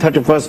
31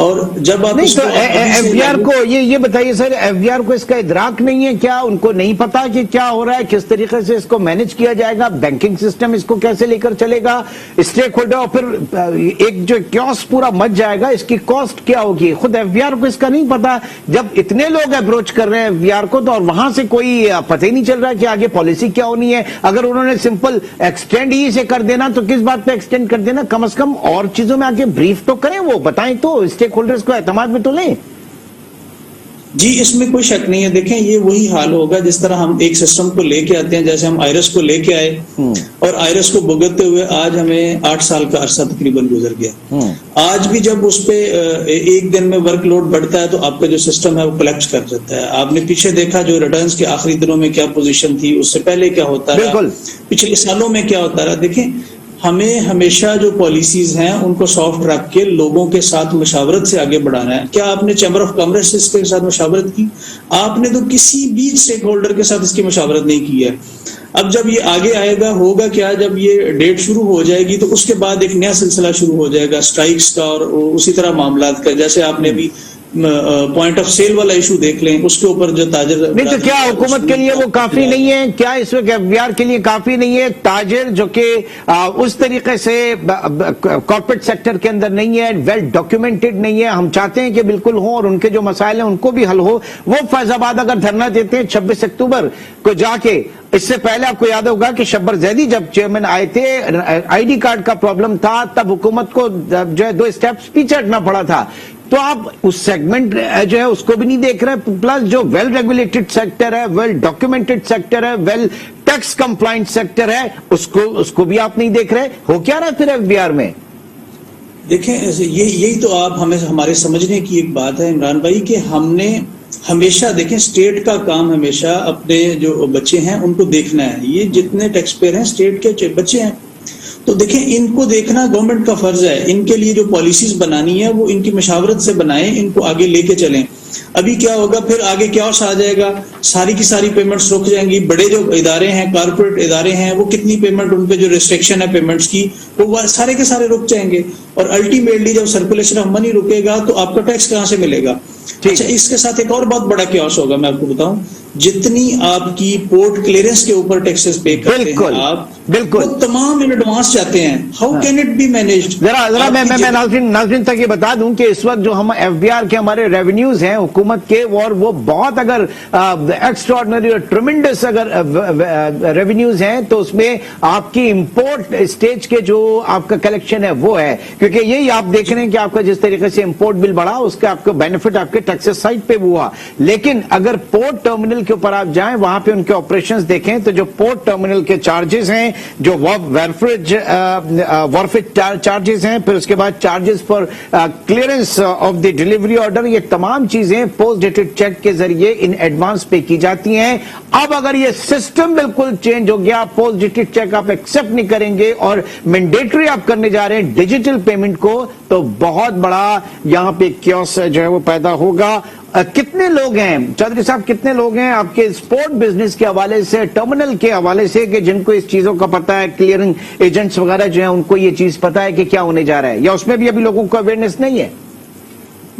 اور جب آپ نہیں تو ایف بی آر کو یہ بتائیے سر، ایف بی آر کو اس کا ادراک نہیں ہے کیا؟ ان کو نہیں پتا کہ کیا ہو رہا ہے، کس طریقے سے اس کو مینج کیا جائے گا، بینکنگ سسٹم اس کو کیسے لے کر چلے گا، اسٹیک ہولڈر، اور پھر ایک جو کیوس پورا مچ جائے گا، اس کی کاسٹ کیا ہوگی؟ خود ایف بی آر کو اس کا نہیں پتا. جب اتنے لوگ اپروچ کر رہے ہیں ایف بی آر کو، تو اور وہاں سے کوئی پتہ ہی نہیں چل رہا کہ آگے پالیسی کیا ہونی ہے. اگر انہوں نے سمپل ایکسٹینڈ ہی سے کر دینا تو کس بات پہ ایکسٹینڈ کر دینا؟ کم از کم اور چیزوں میں آگے بریف تو کریں، وہ بتائیں تو اسٹیک ہولڈرز کو اعتماد میں تو لیں. جی اس میں کوئی شک نہیں ہے. دیکھیں یہ وہی حال ہوگا جس طرح ہم ایک سسٹم کو لے کے آتے ہیں، جیسے ہم آئرس کو لے کے آئے اور آئرس کو بھگتتے ہوئے آج ہمیں 8 سال کا عرصہ تقریباً گزر گیا. آج بھی جب اس پہ ایک دن میں ورک لوڈ بڑھتا ہے تو آپ کا جو سسٹم ہے وہ کلیپس کر جاتا ہے. آپ نے پیچھے دیکھا جو ریٹرنز کے آخری دنوں میں کیا پوزیشن تھی، اس سے پہلے کیا ہوتا رہا، پچھلے سالوں میں کیا ہوتا رہا. دیکھیں ہمیں ہمیشہ جو پالیسیز ہیں ان کو سافٹ رکھ کے لوگوں کے ساتھ مشاورت سے آگے بڑھانا ہے. کیا آپ نے چیمبر آف کامرس اس کے ساتھ مشاورت کی؟ آپ نے تو کسی بھی اسٹیک ہولڈر کے ساتھ اس کی مشاورت نہیں کی ہے. اب جب یہ آگے آئے گا ہوگا کیا، جب یہ ڈیٹ شروع ہو جائے گی تو اس کے بعد ایک نیا سلسلہ شروع ہو جائے گا اسٹرائکس کا اور اسی طرح معاملات کا. جیسے آپ نے بھی پوائنٹ آف سیل والا ایشو دیکھ لیں، اس کے اوپر جو تاجر نہیں تو کیا حکومت کے لیے وہ کافی نہیں ہے؟ کیا اس وقت ایف بی آر کے لیے کافی نہیں ہے؟ تاجر جو کہ اس طریقے سے کارپوریٹ سیکٹر کے اندر نہیں ہے، ویل ڈاکیومنٹڈ نہیں ہے، ہم چاہتے ہیں کہ بالکل ہوں اور ان کے جو مسائل ہیں ان کو بھی حل ہو. وہ فیض آباد اگر دھرنا دیتے ہیں 26 اکتوبر کو جا کے، اس سے پہلے آپ کو یاد ہوگا کہ شبر زیدی جب چیئرمین آئے تھے، آئی ڈی کارڈ کا پرابلم تھا، تب حکومت کو جو ہے 2 اسٹیپس پیچھے ہٹنا پڑا تھا. تو آپ اس سیگمنٹ جو ہے اس کو بھی نہیں دیکھ رہے، پلس جو ویل ریگولیٹڈ سیکٹر ہے، ویل ڈاکیومنٹڈ سیکٹر ہے، ویل ٹیکس کمپلائنٹ سیکٹر ہے، اس کو بھی آپ نہیں دیکھ رہے. ہو کیا رہا پھر ایف بی آر میں؟ دیکھیں یہی تو آپ ہمارے سمجھنے کی ایک بات ہے عمران بھائی، کہ ہم نے ہمیشہ دیکھیں اسٹیٹ کا کام ہمیشہ اپنے جو بچے ہیں ان کو دیکھنا ہے. یہ جتنے ٹیکس پیئر ہیں اسٹیٹ کے بچے ہیں، تو دیکھیں ان کو دیکھنا گورنمنٹ کا فرض ہے. ان کے لیے جو پالیسیز بنانی ہے وہ ان کی مشاورت سے بنائیں، ان کو آگے لے کے چلیں. ابھی کیا ہوگا، پھر آگے کیوس آ جائے گا، ساری کی ساری پیمنٹس رک جائیں گی. بڑے جو ادارے ہیں، کارپوریٹ ادارے ہیں، وہ کتنی پیمنٹ، ان پہ جو ریسٹرکشن ہے پیمنٹس کی، وہ سارے کے سارے رک جائیں گے. اور الٹیمیٹلی جب سرکولیشن آف منی رکے گا تو آپ کا ٹیکس کہاں سے ملے گا؟ اچھا اس کے ساتھ ایک اور بہت بڑا کیوس ہوگا، میں آپ کو بتاؤں. جتنی آپ کی پورٹ کلیئرنس کے اوپر ٹیکسز پے کرتے ہیں آپ، بالکل تمام ان ایڈوانس جاتے ہیں. How can it be managed? ذرا میں ناظرین تک یہ بتا دوں کہ اس وقت جو ہم ایف بی آر کے ہمارے ریونیوز ہیں حکومت کے، اور وہ بہت اگر ایکسٹراڈنری اور ٹریمنڈس اگر ریونیوز ہیں، تو اس میں آپ کی امپورٹ اسٹیج کے جو آپ کا کلیکشن ہے وہ ہے. کیونکہ یہی آپ دیکھ رہے ہیں کہ آپ کا جس طریقے سے امپورٹ بل بڑھا، اس کا آپ کو بینیفٹ آپ کے ٹیکسز سائٹ پہ ہوا. لیکن اگر پورٹ ٹرمینل کے اوپر آپ جائیں، وہاں پہ ان کے آپریشنز دیکھیں، تو جو پورٹ ٹرمینل کے چارجز ہیں، جو وارفیج چارجز ہیں، پھر اس کے بعد charges for clearance of the delivery order, یہ تمام چیزیں پوسٹ ڈیٹڈ چیک کے ذریعے ان ایڈوانس پے کی جاتی ہیں. اب اگر یہ سسٹم بالکل چینج ہو گیا، پوسٹ ڈیٹڈ چیک آپ ایکسپٹ نہیں کریں گے اور مینڈیٹری آپ کرنے جا رہے ہیں ڈیجیٹل پیمنٹ کو، تو بہت بڑا یہاں پہ کیوس جو ہے وہ پیدا ہوگا. کتنے لوگ ہیں چودھری صاحب، کتنے لوگ ہیں آپ کے اسپورٹ بزنس کے حوالے سے، ٹرمینل کے حوالے سے، کہ جن کو اس چیزوں کا پتا ہے، کلیئرنگ ایجنٹس وغیرہ جو ہیں ان کو یہ چیز پتا ہے کہ کیا ہونے جا رہا ہے، یا اس میں بھی ابھی لوگوں کو اویئرنیس نہیں ہے؟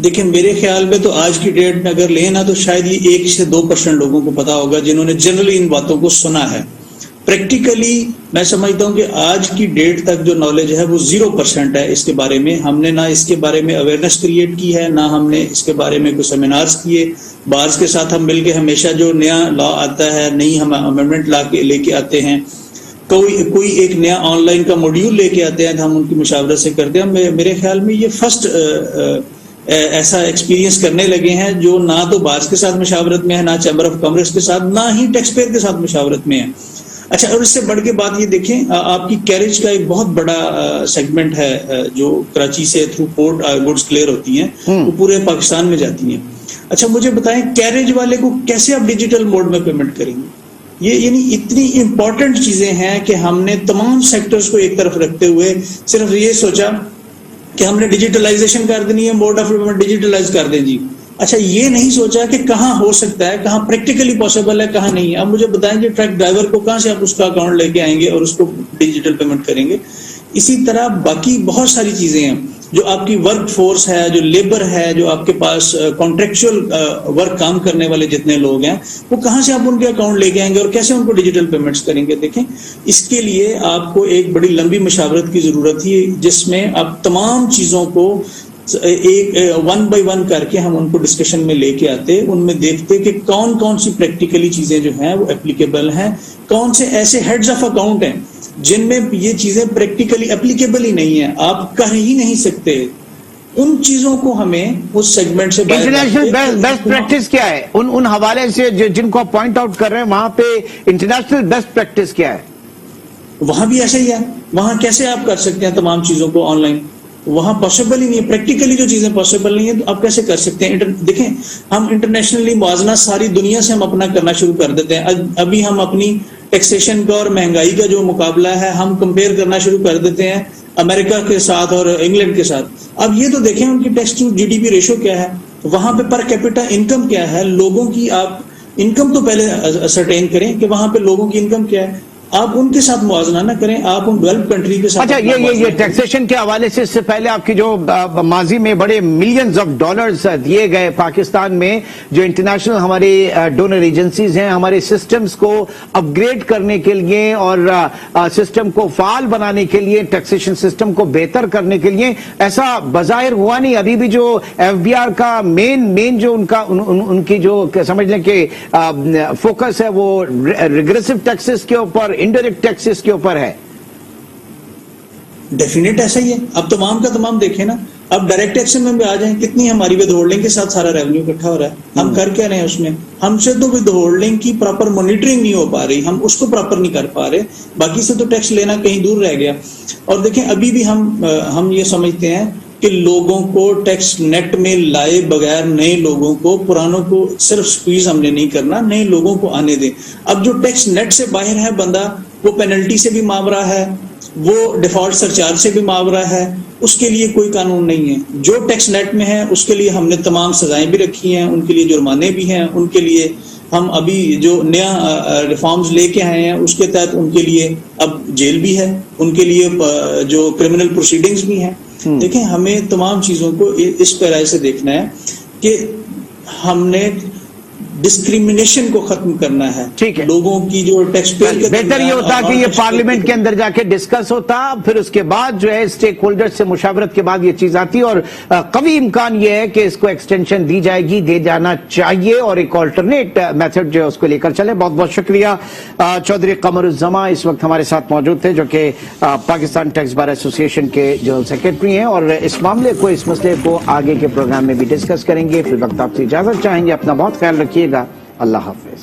دیکھیں میرے خیال میں تو آج کی ڈیٹ میں اگر لیں نا تو شاید یہ 1 سے 2% لوگوں کو پتا ہوگا جنہوں نے جنرلی ان باتوں کو سنا ہے. پریکٹیکلی میں سمجھتا ہوں کہ آج کی ڈیٹ تک جو نالج ہے وہ 0% ہے اس کے بارے میں. ہم نے نہ اس کے بارے میں اویئرنیس کریٹ کی ہے، نہ ہم نے اس کے بارے میں کوئی سیمینارز کیے. بارز کے ساتھ ہم مل کے ہمیشہ جو نیا لا آتا ہے، نئی ہم امینڈمنٹ لے کے آتے ہیں، کوئی ایک نیا آن لائن کا موڈیول لے کے آتے ہیں تو ہم ان کی مشاورت سے کرتے ہیں. میرے خیال میں یہ فرسٹ ایسا ایکسپیرینس کرنے لگے ہیں جو نہ تو بارز کے ساتھ مشاورت میں ہے، نہ چیمبر آف کامرس کے ساتھ، نہ ہی ٹیکس پیئر کے ساتھ مشاورت میں ہے. اچھا، اور اس سے بڑھ کے بات یہ دیکھیں، آپ کی کیریج کا ایک بہت بڑا سیگمنٹ ہے جو کراچی سے تھرو پورٹ گڈز کلیئر ہوتی ہیں، وہ پورے پاکستان میں جاتی ہیں. اچھا مجھے بتائیں کیریج والے کو کیسے آپ ڈیجیٹل موڈ میں پیمنٹ کریں گے؟ یہ یعنی اتنی امپورٹنٹ چیزیں ہیں کہ ہم نے تمام سیکٹرز کو ایک طرف رکھتے ہوئے صرف یہ سوچا کہ ہم نے ڈیجیٹلائزیشن کر دینی ہے، موڈ آف پیمنٹ ڈیجیٹلائز کر دیں جی. اچھا یہ نہیں سوچا کہ کہاں ہو سکتا ہے، کہاں پریکٹیکلی پاسبل ہے، کہاں نہیں ہے. اب مجھے بتائیں کہ ٹرک ڈرائیور کو کہاں سے آپ اس کا اکاؤنٹ لے کے آئیں گے اور اس کو ڈیجیٹل پیمنٹ کریں گے؟ اسی طرح باقی بہت ساری چیزیں ہیں. جو آپ کی ورک فورس ہے، جو لیبر ہے، جو آپ کے پاس کانٹریکچوئل ورک کام کرنے والے جتنے لوگ ہیں، وہ کہاں سے آپ ان کے اکاؤنٹ لے کے آئیں گے اور کیسے ان کو ڈیجیٹل پیمنٹس کریں گے؟ دیکھیں، اس کے لیے آپ کو ایک بڑی لمبی مشاورت کی ضرورت ہے، جس میں آپ تمام چیزوں کو ایک 1 بائی 1 کر کے ہم ان کو ڈسکشن میں لے کے آتے، ان میں دیکھتے کہ کون کون سی پریکٹیکلی چیزیں جو ہیں وہ اپلیکیبل ہیں، کون سے ایسے ہیڈز آف اکاؤنٹ ہیں جن میں یہ چیزیں پریکٹیکلی اپلیکیبل ہی نہیں ہیں، آپ کر ہی نہیں سکتے، ان چیزوں کو ہمیں اس سیگمنٹ سے انٹرنیشنل بیسٹ پریکٹس کیا ہے ان حوالے سے جن کو آپ پوائنٹ آؤٹ کر رہے ہیں، وہاں پہ انٹرنیشنل بیسٹ پریکٹس کیا ہے؟ وہاں بھی ایسا ہی ہے، وہاں کیسے آپ کر سکتے ہیں تمام چیزوں کو آن لائن؟ وہاں پاسبل ہی نہیں ہے، پریکٹیکلی جو چیزیں پاسبل نہیں ہیں تو آپ کیسے کر سکتے ہیں؟ دیکھیں، ہم انٹرنیشنلی موازنہ ساری دنیا سے ہم اپنا کرنا شروع کر دیتے ہیں، ابھی ہم اپنی ٹیکسیشن کا اور مہنگائی کا جو مقابلہ ہے ہم کمپیئر کرنا شروع کر دیتے ہیں امریکہ کے ساتھ اور انگلینڈ کے ساتھ۔ اب یہ تو دیکھیں ان کی tax to G D P ratio کیا ہے، وہاں پہ پر کیپیٹا انکم کیا ہے، لوگوں کی آپ انکم تو پہلے سرٹین کریں کہ وہاں پہ لوگوں کی انکم کیا ہے، آپ ان کے ساتھ موازنہ نہ کریں، آپ ان ڈیولپ کنٹری کے ساتھ۔ اچھا، یہ ٹیکسیشن کے حوالے سے اس سے پہلے آپ کی جو ماضی میں بڑے ملینز آف ڈالرز دیے گئے پاکستان میں، جو انٹرنیشنل ہماری ڈونر ایجنسیز ہیں، ہمارے سسٹمز کو اپ گریڈ کرنے کے لیے اور سسٹم کو فعال بنانے کے لیے، ٹیکسیشن سسٹم کو بہتر کرنے کے لیے، ایسا بظاہر ہوا نہیں۔ ابھی بھی جو ایف بی آر کا مین جو ان کی جو سمجھ لیں کہ فوکس ہے وہ ریگریسو ٹیکسز کے اوپر، انڈائریکٹ ٹیکسز کے اوپر ہے۔ ڈیفینیٹ ایسا ہی ہے، اب تمام کا تمام دیکھیں نا، اب ڈائریکٹ ٹیکس میں بھی آ جائیں، کتنی ہماری ود ہولڈنگ کے ساتھ سارا ریونیو اکٹھا ہو رہا ہے، ہم کر کیا رہے ہیں اس میں؟ ہم سے تو ود ہولڈنگ کی پراپر مانیٹرنگ نہیں ہو پا رہی، ہم اس کو پراپر نہیں کر پا رہے، باقی سے تو ٹیکس لینا کہیں دور رہ گیا۔ اور دیکھیں، ابھی بھی ہم یہ سمجھتے ہیں کہ لوگوں کو ٹیکس نیٹ میں لائے بغیر نئے لوگوں کو، پرانوں کو صرف سکویز ہم نے نہیں کرنا، نئے لوگوں کو آنے دیں۔ اب جو ٹیکس نیٹ سے باہر ہے بندہ، وہ پینلٹی سے بھی معاملہ ہے، وہ ڈیفالٹ سرچارج سے بھی معاملہ ہے، اس کے لیے کوئی قانون نہیں ہے۔ جو ٹیکس نیٹ میں ہے اس کے لیے ہم نے تمام سزائیں بھی رکھی ہیں، ان کے لیے جرمانے بھی ہیں، ان کے لیے ہم ابھی جو نیا ریفارمز لے کے آئے ہیں اس کے تحت ان کے لیے اب جیل بھی ہے، ان کے لیے جو کرمنل پروسیڈنگز بھی ہیں۔ دیکھیں، ہمیں تمام چیزوں کو اس پیرائے سے دیکھنا ہے کہ ہم نے ڈسکریمنیشن کو ختم کرنا ہے، ٹھیک ہے، لوگوں کی جو ٹیکس پیئر کے بہتر یہ ہوتا کہ یہ پارلیمنٹ کے اندر جا کے ڈسکس ہوتا، پھر اس کے بعد جو ہے اسٹیک ہولڈر سے مشاورت کے بعد یہ چیز آتی، اور قوی امکان یہ ہے کہ اس کو ایکسٹینشن دی جائے گی، دے جانا چاہیے، اور ایک آلٹرنیٹ میتھڈ جو ہے اس کو لے کر چلے۔ بہت بہت شکریہ۔ چودھری قمر الزما اس وقت ہمارے ساتھ موجود تھے، جو کہ پاکستان ٹیکس بار ایسوسی ایشن کے جنرل سیکرٹری ہیں، اور اس مسئلے کو آگے کے پروگرام میں بھی ڈسکس کریں گے۔ پھر وقت آپ سے اجازت چاہیں گے، اپنا بہت خیال رکھیے گا، اللہ حافظ۔